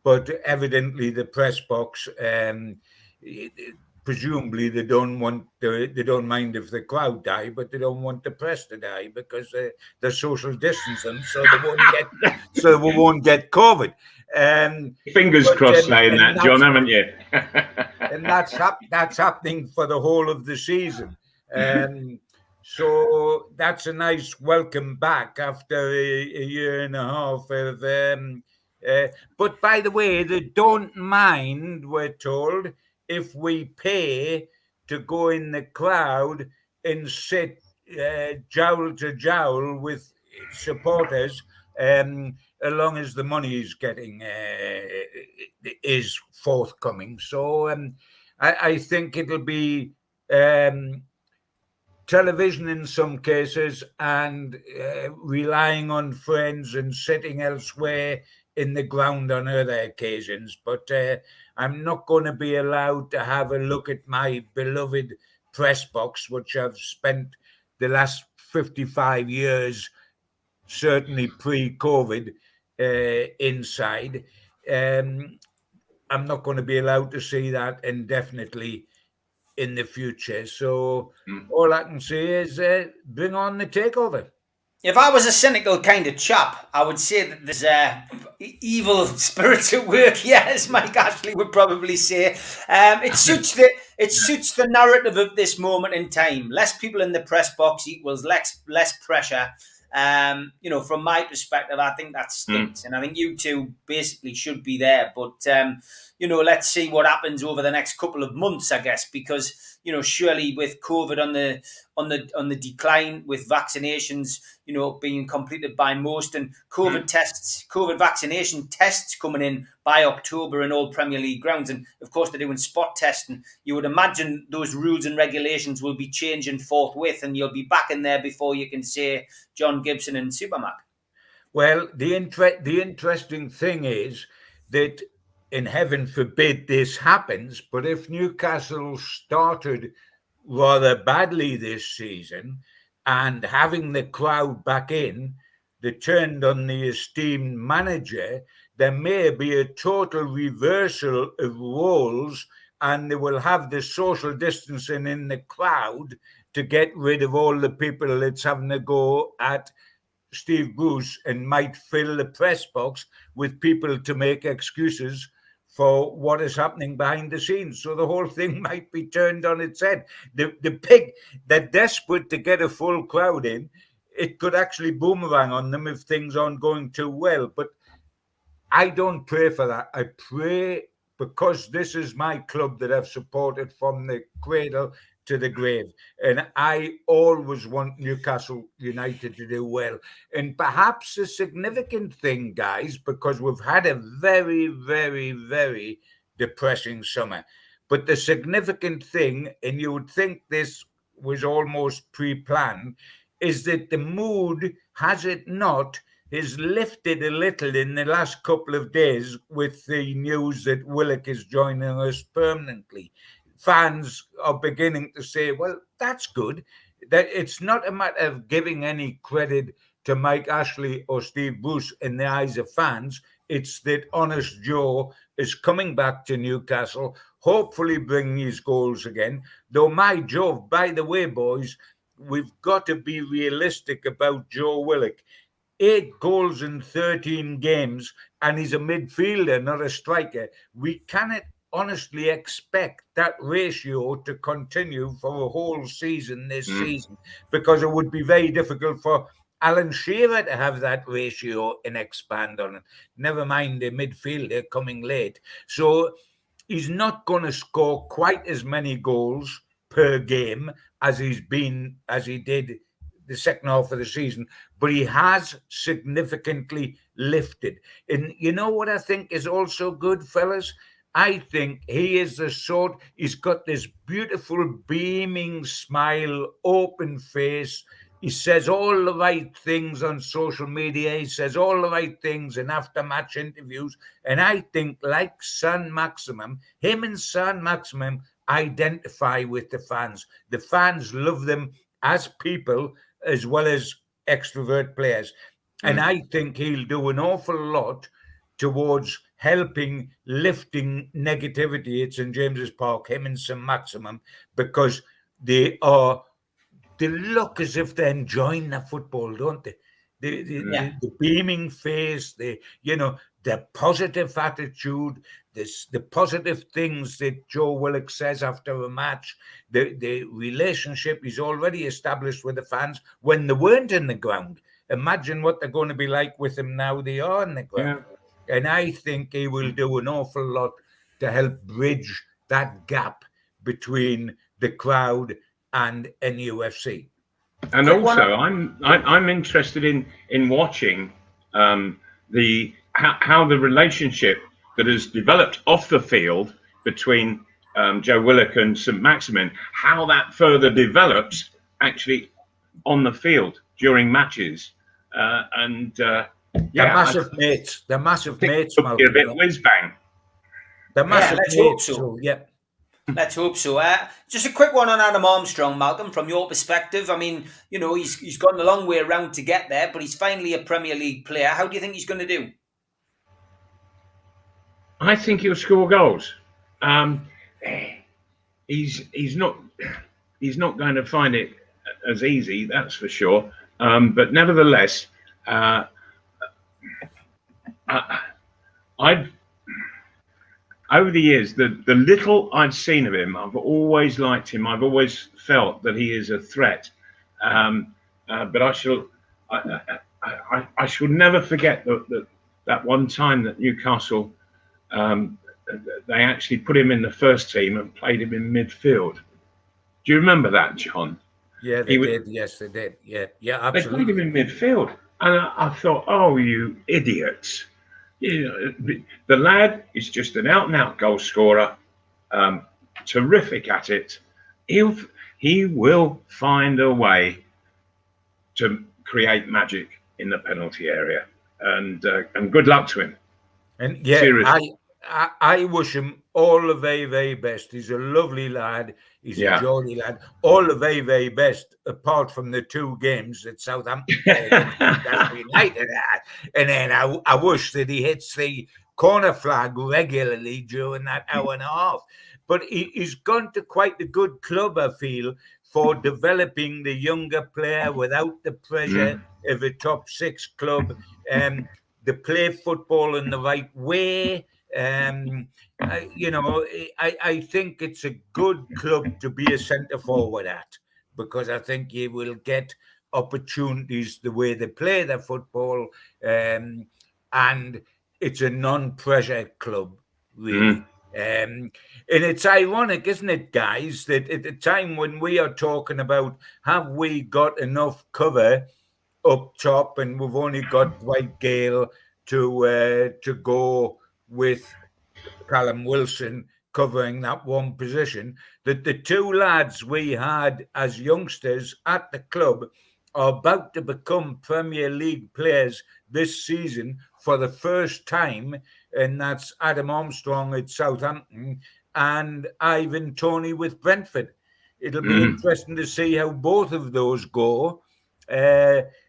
But evidently the press box, presumably they don't mind if the crowd die, but they don't want the press to die because they're social distancing, so they won't get COVID. Fingers crossed saying that, John, haven't you? And that's happening for the whole of the season. So that's a nice welcome back after a year and a half of. But by the way, they don't mind, we're told, if we pay to go in the crowd and sit jowl to jowl with supporters, as long as the money is forthcoming. So I think it'll be television in some cases, and relying on friends and sitting elsewhere in the ground on other occasions. But I'm not going to be allowed to have a look at my beloved press box, which I've spent the last 55 years, certainly pre-COVID, inside. I'm not going to be allowed to see that indefinitely in the future. So all I can say is bring on the takeover. If I was a cynical kind of chap, I would say that there's evil spirits at work. Yeah, as Mike Ashley would probably say. It suits the narrative of this moment in time. Less people in the press box equals less pressure. From my perspective, I think that stinks, and I think you two basically should be there. But let's see what happens over the next couple of months, I guess, because surely with COVID on the decline, with vaccinations being completed by most, and COVID vaccination tests coming in by October in all Premier League grounds, and of course they're doing spot testing. You would imagine those rules and regulations will be changing forthwith, and you'll be back in there before you can say John Gibson and Supermac. Well, the interesting thing is that, in heaven forbid this happens, but if Newcastle started rather badly this season and having the crowd back in, they turned on the esteemed manager, there may be a total reversal of roles, and they will have the social distancing in the crowd to get rid of all the people that's having to go at Steve Bruce, and might fill the press box with people to make excuses for what is happening behind the scenes. So the whole thing might be turned on its head. They're desperate to get a full crowd in. It could actually boomerang on them if things aren't going too well. But I don't pray for that. I pray, because this is my club that I've supported from the cradle to the grave. And I always want Newcastle United to do well. And perhaps a significant thing, guys, because we've had a very, very, very depressing summer. But the significant thing, and you would think this was almost pre-planned, is that the mood, has it not, is lifted a little in the last couple of days with the news that Willock is joining us permanently. Fans are beginning to say, well, that's good. That it's not a matter of giving any credit to Mike Ashley or Steve Bruce in the eyes of fans. It's that Honest Joe is coming back to Newcastle, hopefully bringing his goals again. Though my Jove, by the way, boys, we've got to be realistic about Joe Willock. 8 goals in 13 games, and he's a midfielder, not a striker. We cannot honestly expect that ratio to continue for a whole season this season, because it would be very difficult for Alan Shearer to have that ratio and expand on it. Never mind a midfielder coming late. So he's not going to score quite as many goals per game as he did the second half of the season, but he has significantly lifted. And you know what I think is also good, fellas? I think he is the sort, he's got this beautiful beaming smile, open face. He says all the right things on social media. He says all the right things in after-match interviews. And I think, like San Maximum, him and San Maximum identify with the fans. The fans love them as people as well as extrovert players. And I think he'll do an awful lot towards helping lifting negativity at St. James's Park, him and St. Maximum, because they look as if they're enjoying the football, don't they? The beaming face, the positive attitude, the positive things that Joe Willock says after a match, the relationship he's already established with the fans when they weren't in the ground. Imagine what they're going to be like with him now they are in the ground. Yeah. And I think he will do an awful lot to help bridge that gap between the crowd and NUFC. And also, I'm interested in watching how the relationship that has developed off the field between Joe Willock and St. Maximin, how that further develops actually on the field during matches. They're massive mates. They're massive mates. A bit whiz bang. They're massive mates. So, yeah. Let's hope so. Just a quick one on Adam Armstrong, Malcolm, from your perspective. I mean, he's gotten a long way around to get there, but he's finally a Premier League player. How do you think he's going to do? I think he'll score goals. He's not going to find it as easy, that's for sure. But nevertheless, over the years, the little I've seen of him, I've always liked him. I've always felt that he is a threat. But I I shall never forget that one time that Newcastle, they actually put him in the first team and played him in midfield. Do you remember that, John? Yeah, they did. Yes, they did. Yeah, They played him absolutely. in midfield, and I thought, oh, you idiots! You know, the lad is just an out-and-out goal scorer, terrific at it. He will find a way to create magic in the penalty area, and good luck to him. And yeah, Seriously, I wish him all the very, very best. He's a lovely lad. He's a yeah. jolly lad. All the very, very best, apart from the 2 games that Southampton played against Newcastle United had. And then I wish that he hits the corner flag regularly during that hour and a half. But he's gone to quite a good club, I feel, for developing the younger player without the pressure of a top 6 club. They play football in the right way. I think it's a good club to be a centre forward at, because I think you will get opportunities the way they play their football, and it's a non-pressure club, really. And it's ironic, isn't it, guys, that at the time when we are talking about have we got enough cover up top, and we've only got Dwight Gale to go with Callum Wilson covering that one position, that the 2 lads we had as youngsters at the club are about to become Premier League players this season for the first time, and that's Adam Armstrong at Southampton and Ivan Toney with Brentford. It'll be interesting to see how both of those go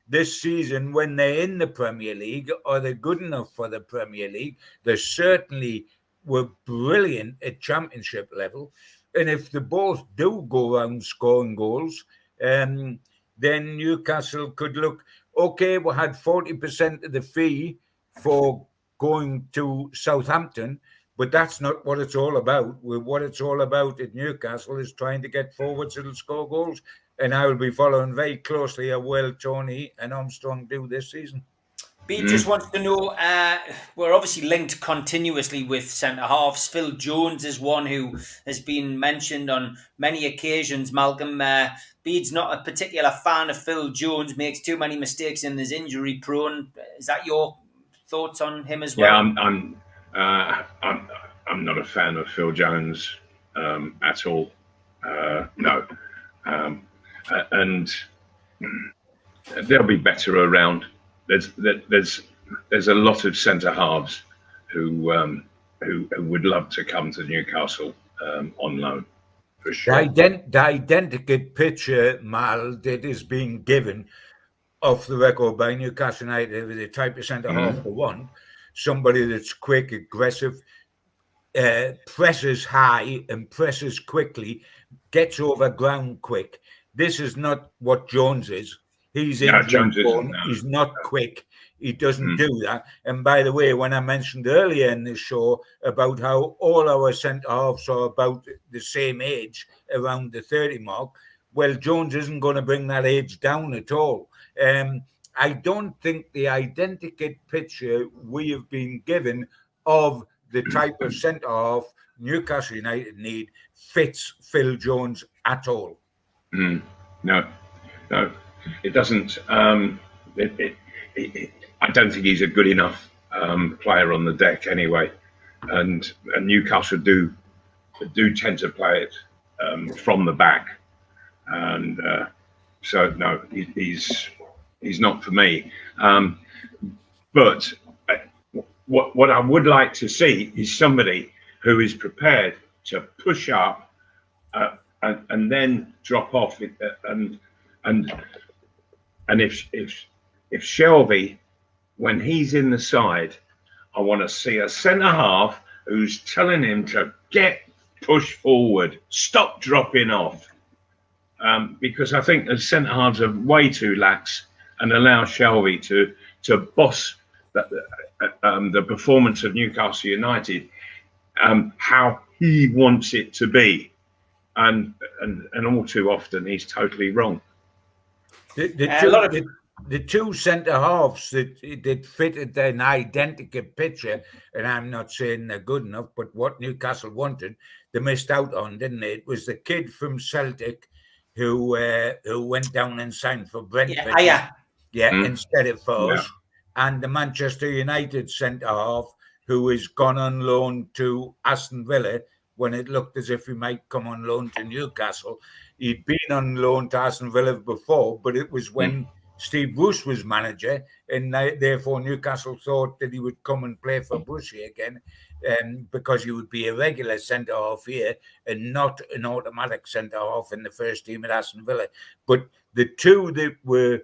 this season when they're in the Premier League. Are they good enough for the Premier League? They certainly were brilliant at Championship level. And if they both do go around scoring goals, then Newcastle could look, okay, we had 40% of the fee for going to Southampton, but that's not what it's all about. What it's all about at Newcastle is trying to get forwards that'll score goals. And I will be following very closely how well Toney and Armstrong do this season. B just wants to know, we're obviously linked continuously with centre-halves. Phil Jones is one who has been mentioned on many occasions, Malcolm. Bede's not a particular fan of Phil Jones, makes too many mistakes and is injury-prone. Is that your thoughts on him as well? Yeah, I'm not a fan of Phil Jones at all. No. And there'll be better around. There's a lot of centre halves who would love to come to Newcastle on loan, for sure. The identical picture, Mal, that is being given off the record by Newcastle United with the type of centre half they want, somebody that's quick, aggressive, presses high and presses quickly, gets over ground quick. This is not what Jones is. He's he's not quick. He doesn't do that. And by the way, when I mentioned earlier in the show about how all our centre halves are about the same age, around the 30 mark, well, Jones isn't going to bring that age down at all. I don't think the identical picture we have been given of the type of centre half Newcastle United need fits Phil Jones at all. No, it doesn't. I don't think he's a good enough player on the deck anyway, and Newcastle do tend to play it from the back, and so no, he's not for me. But what I would like to see is somebody who is prepared to push up and then drop off, and if Shelby, when he's in the side, I want to see a centre half who's telling him to push forward, stop dropping off, because I think the centre halves are way too lax and allow Shelby to boss the performance of Newcastle United how he wants it to be, and all too often he's totally wrong. The the two centre halves that fitted an identical picture, and I'm not saying they're good enough, but what Newcastle wanted, they missed out on, didn't they? It was the kid from Celtic who went down and signed for Brentford, instead of us, and the Manchester United centre half who has gone on loan to Aston Villa when it looked as if he might come on loan to Newcastle. He'd been on loan to Aston Villa before, but it was when Steve Bruce was manager, and therefore Newcastle thought that he would come and play for Brucey again, because he would be a regular centre half here and not an automatic centre half in the first team at Aston Villa. But the two that were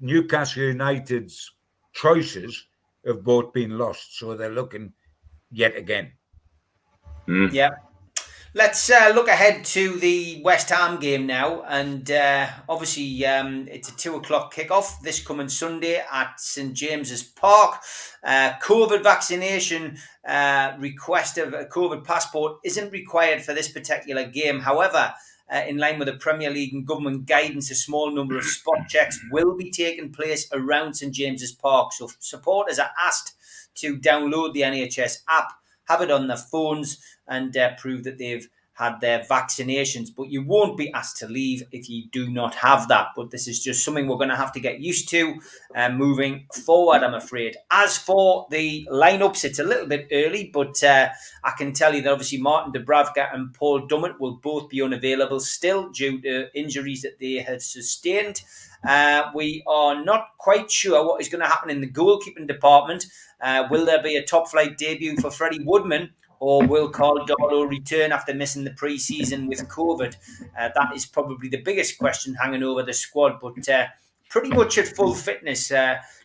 Newcastle United's choices have both been lost, so they're looking yet again. Yeah. Let's look ahead to the West Ham game now, and obviously it's a 2:00 kickoff this coming Sunday at St James's Park. COVID vaccination request of a COVID passport isn't required for this particular game. However, in line with the Premier League and government guidance, a small number of spot checks will be taking place around St James's Park. So supporters are asked to download the NHS app, have it on their phones, and prove that they've had their vaccinations. But you won't be asked to leave if you do not have that. But this is just something we're going to have to get used to moving forward, I'm afraid. As for the lineups, it's a little bit early, but I can tell you that obviously Martin Dubravka and Paul Dummett will both be unavailable still due to injuries that they had sustained. We are not quite sure what is going to happen in the goalkeeping department. Will there be a top-flight debut for Freddie Woodman, or will Carl Darlow return after missing the pre-season with COVID? That is probably the biggest question hanging over the squad, but pretty much at full fitness,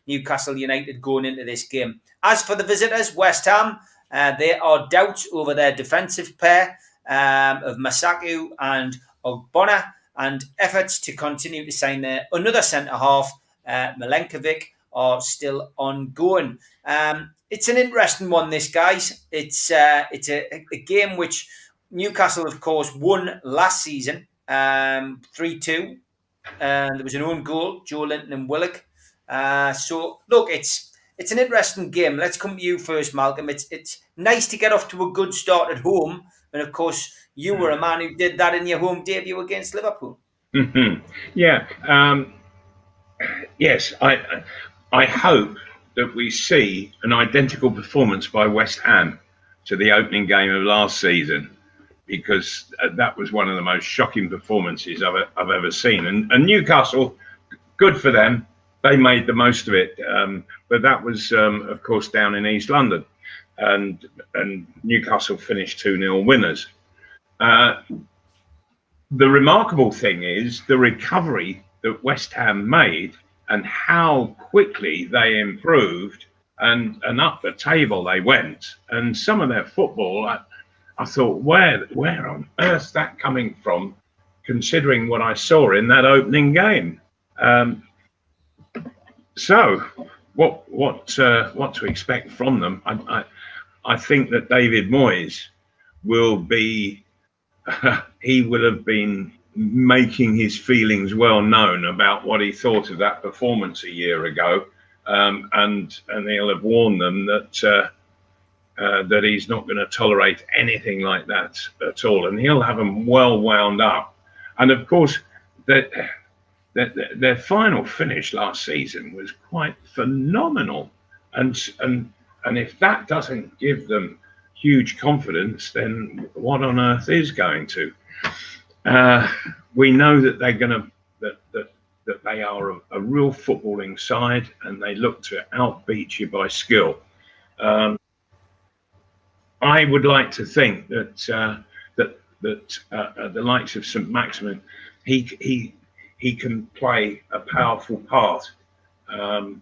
Newcastle United going into this game. As for the visitors, West Ham, there are doubts over their defensive pair of Masaku and Ogbonna, and efforts to continue to sign another centre-half, Milenkovic, are still ongoing. It's an interesting one, this, guys. It's a game which Newcastle, of course, won last season, 3-2. There was an own goal, Joe Linton and Willock. So, look, it's an interesting game. Let's come to you first, Malcolm. It's nice to get off to a good start at home. And, of course, you were a man who did that in your home debut against Liverpool. Mm-hmm. Yeah. Yes, I hope that we see an identical performance by West Ham to the opening game of last season, because that was one of the most shocking performances I've ever seen. And Newcastle, good for them. They made the most of it. But that was, of course, down in East London. And Newcastle finished 2-0 winners. The remarkable thing is the recovery that West Ham made and how quickly they improved and up the table they went. And some of their football, I thought, where on earth's that coming from, considering what I saw in that opening game? So what to expect from them? I think that David Moyes will be, he will have been making his feelings well known about what he thought of that performance a year ago, and he'll have warned them that that he's not going to tolerate anything like that at all, and he'll have them well wound up. And of course, their final finish last season was quite phenomenal, and if that doesn't give them huge confidence, then what on earth is going to? We know that they're going to that they are a real footballing side, and they look to outbeat you by skill. I would like to think that the likes of St Maximin, he can play a powerful part and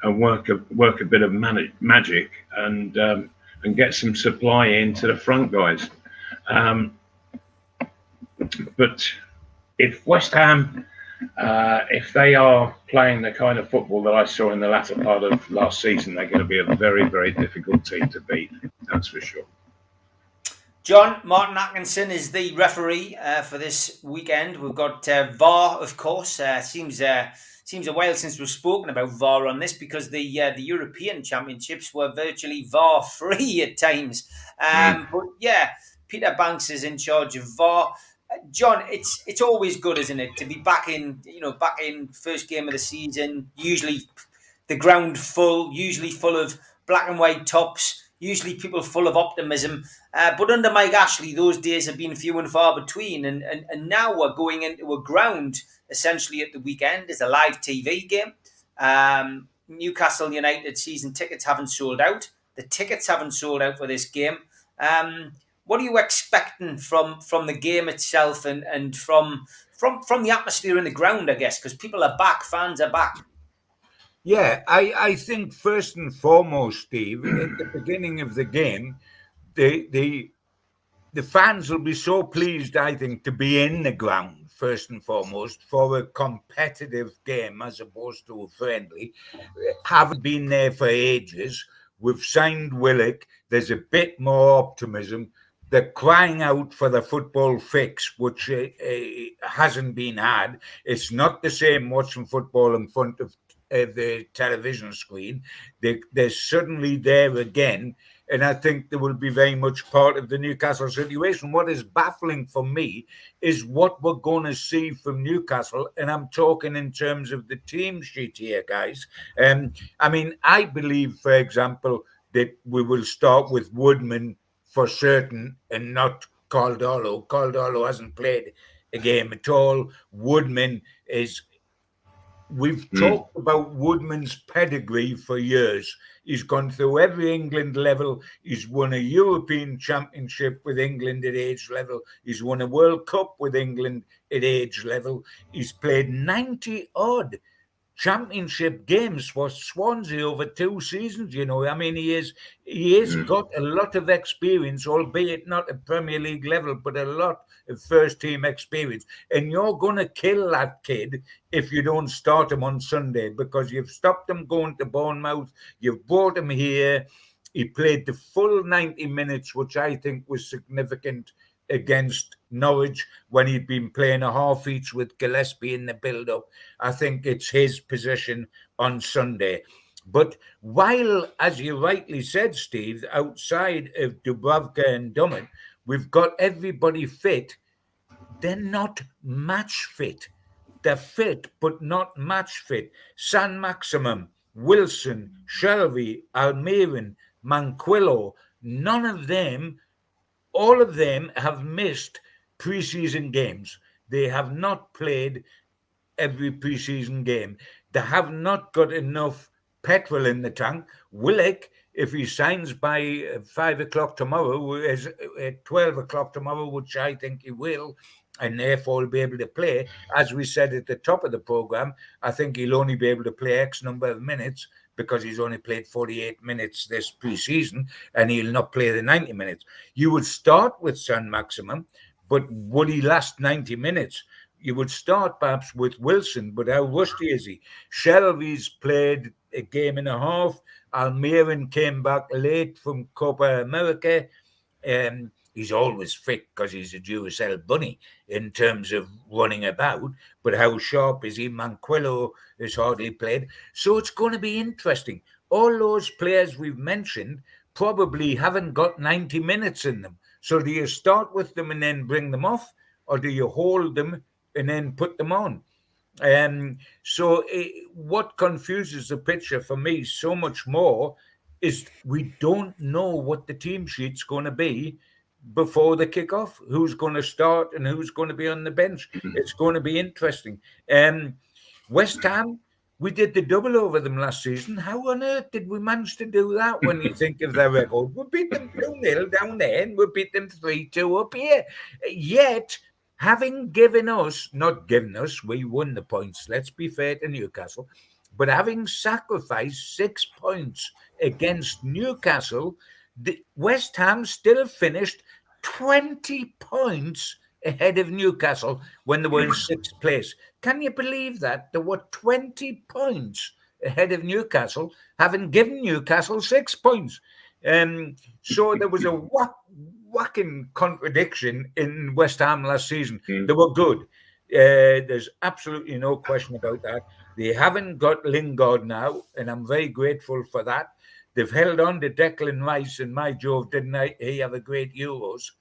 work a bit of magic and get some supply into the front guys. But if West Ham, if they are playing the kind of football that I saw in the latter part of last season, they're going to be a very, very difficult team to beat. That's for sure. John, Martin Atkinson is the referee for this weekend. We've got VAR, of course. Seems a while since we've spoken about VAR on this, because the European Championships were virtually VAR free at times. But yeah, Peter Banks is in charge of VAR. John, it's always good, isn't it, to be back in first game of the season. Usually the ground full, usually full of black and white tops, usually people full of optimism. But under Mike Ashley, those days have been few and far between. And now we're going into a ground, essentially at the weekend. It's a live TV game. Newcastle United season tickets haven't sold out. The tickets haven't sold out for this game. What are you expecting from the game itself and from the atmosphere in the ground, I guess, because people are back, fans are back? Yeah, I think first and foremost, Steve, at the beginning of the game, the fans will be so pleased, I think, to be in the ground, first and foremost, for a competitive game as opposed to a friendly. Haven't been there for ages. We've signed Willock. There's a bit more optimism. They're crying out for the football fix, which hasn't been had. It's not the same watching football in front of the television screen. They're suddenly there again, and I think they will be very much part of the Newcastle situation. What is baffling for me is what we're going to see from Newcastle, and I'm talking in terms of the team sheet here, guys. I mean, I believe, for example, that we will start with Woodman for certain and not Caldolo. Caldolo hasn't played a game at all. Woodman is... We've talked about Woodman's pedigree for years. He's gone through every England level. He's won a European Championship with England at age level. He's won a World Cup with England at age level. He's played 90-odd Championship games for Swansea over 2 seasons. You know, I mean, he has got a lot of experience, albeit not at Premier League level, but a lot of first team experience. And you're going to kill that kid if you don't start him on Sunday, because you've stopped him going to Bournemouth. You've brought him here. He played the full 90 minutes, which I think was significant against Norwich when he'd been playing a half each with Gillespie in the build-up. I think it's his position on Sunday. But while, as you rightly said, Steve, outside of Dubravka and Dummett, we've got everybody fit, they're not match fit. They're fit, but not match fit. San Maximum, Wilson, Shelby, Almiron, Manquillo, none of them, all of them have missed preseason games. They have not played every preseason game. They have not got enough petrol in the tank. Willock, if he signs by 5 o'clock tomorrow, is at 12 o'clock tomorrow, which I think he will, and therefore will be able to play. As we said at the top of the programme, I think he'll only be able to play X number of minutes because he's only played 48 minutes this pre-season, and he'll not play the 90 minutes. You would start with San Maximum, but would he last 90 minutes? You would start perhaps with Wilson, but how rusty is he? Shelby's played a game and a half. Almiron came back late from Copa America. He's always fit because he's a Duracell bunny in terms of running about. But how sharp is he? Manquillo has hardly played. So it's going to be interesting. All those players we've mentioned probably haven't got 90 minutes in them. So do you start with them and then bring them off? Or do you hold them and then put them on? What confuses the picture for me so much more is we don't know what the team sheet's going to be before the kickoff. Who's going to start and who's going to be on the bench? It's going to be interesting. West Ham, we did the double over them last season. How on earth did we manage to do that when you think of their record? We beat them 2-0 down there and we beat them 3-2 up here. Yet, having not given us, we won the points, let's be fair to Newcastle, but having sacrificed 6 points against Newcastle, the West Ham still finished 20 points ahead of Newcastle when they were in 6th place. Can you believe that? There were 20 points ahead of Newcastle, having given Newcastle 6 points. So there was a whacking contradiction in West Ham last season. Mm. They were good. There's absolutely no question about that. They haven't got Lingard now, and I'm very grateful for that. They've held on to Declan Rice, and my Jove, didn't he have a great Euros?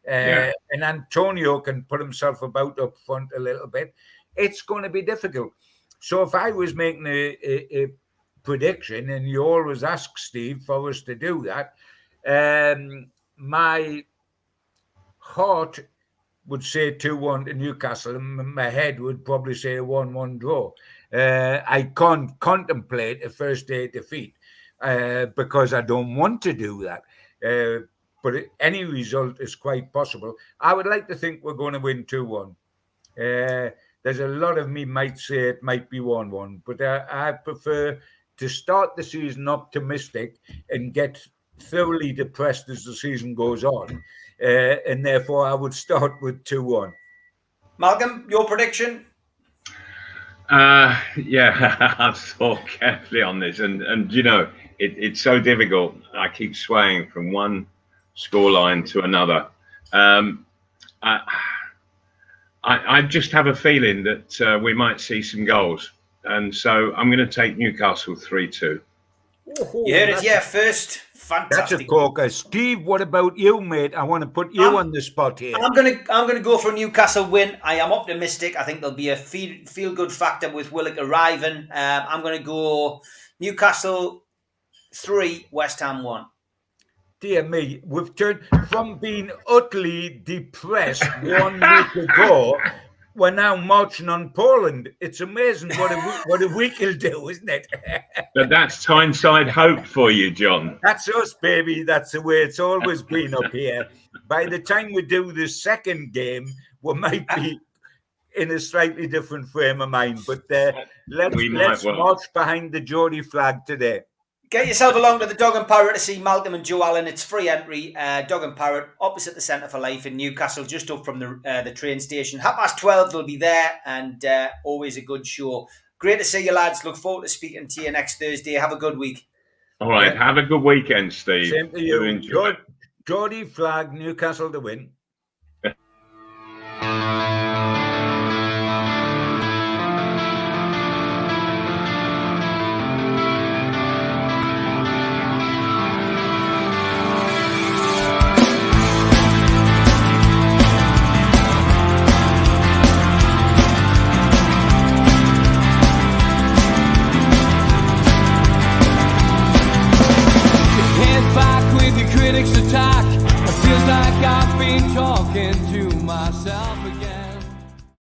And Antonio can put himself about up front a little bit. It's going to be difficult. So if I was making a prediction, and you always ask Steve for us to do that, my heart would say 2-1 to Newcastle, and my head would probably say a 1-1 draw. I can't contemplate a first day defeat because I don't want to do that. But any result is quite possible. I would like to think we're going to win 2-1. There's a lot of me might say it might be 1-1, but I prefer to start the season optimistic and get thoroughly depressed as the season goes on. And therefore, I would start with 2-1. Malcolm, your prediction? I've thought carefully on this, and you know, it's so difficult. I keep swaying from one scoreline to another. I just have a feeling that we might see some goals, and so I'm going to take Newcastle 3-2. You heard it, first. Fantastic. That's a corker. Steve, what about you, mate? I want to put you on the spot here. I'm gonna go for a Newcastle win. I am optimistic. I think there'll be a feel good factor with Willock arriving. I'm gonna go Newcastle 3, West Ham 1. Dear me, we've turned from being utterly depressed 1 week ago. We're now marching on Poland. It's amazing what a week will do, isn't it? But that's Tyneside hope for you, John. That's us, baby. That's the way it's always been up here. By the time we do the second game, we might be in a slightly different frame of mind. But let's march behind the Geordie flag today. Get yourself along to the Dog and Parrot to see Malcolm and Joe Allen. It's free entry. Dog and Parrot, opposite the Centre for Life in Newcastle, just up from the train station. 12:30 they'll be there, and always a good show. Great to see you, lads. Look forward to speaking to you next Thursday. Have a good week. All right. Have a good weekend, Steve. Same to you. Geordie flag, Newcastle to win. Critics attack. It feels like I've been talking to myself.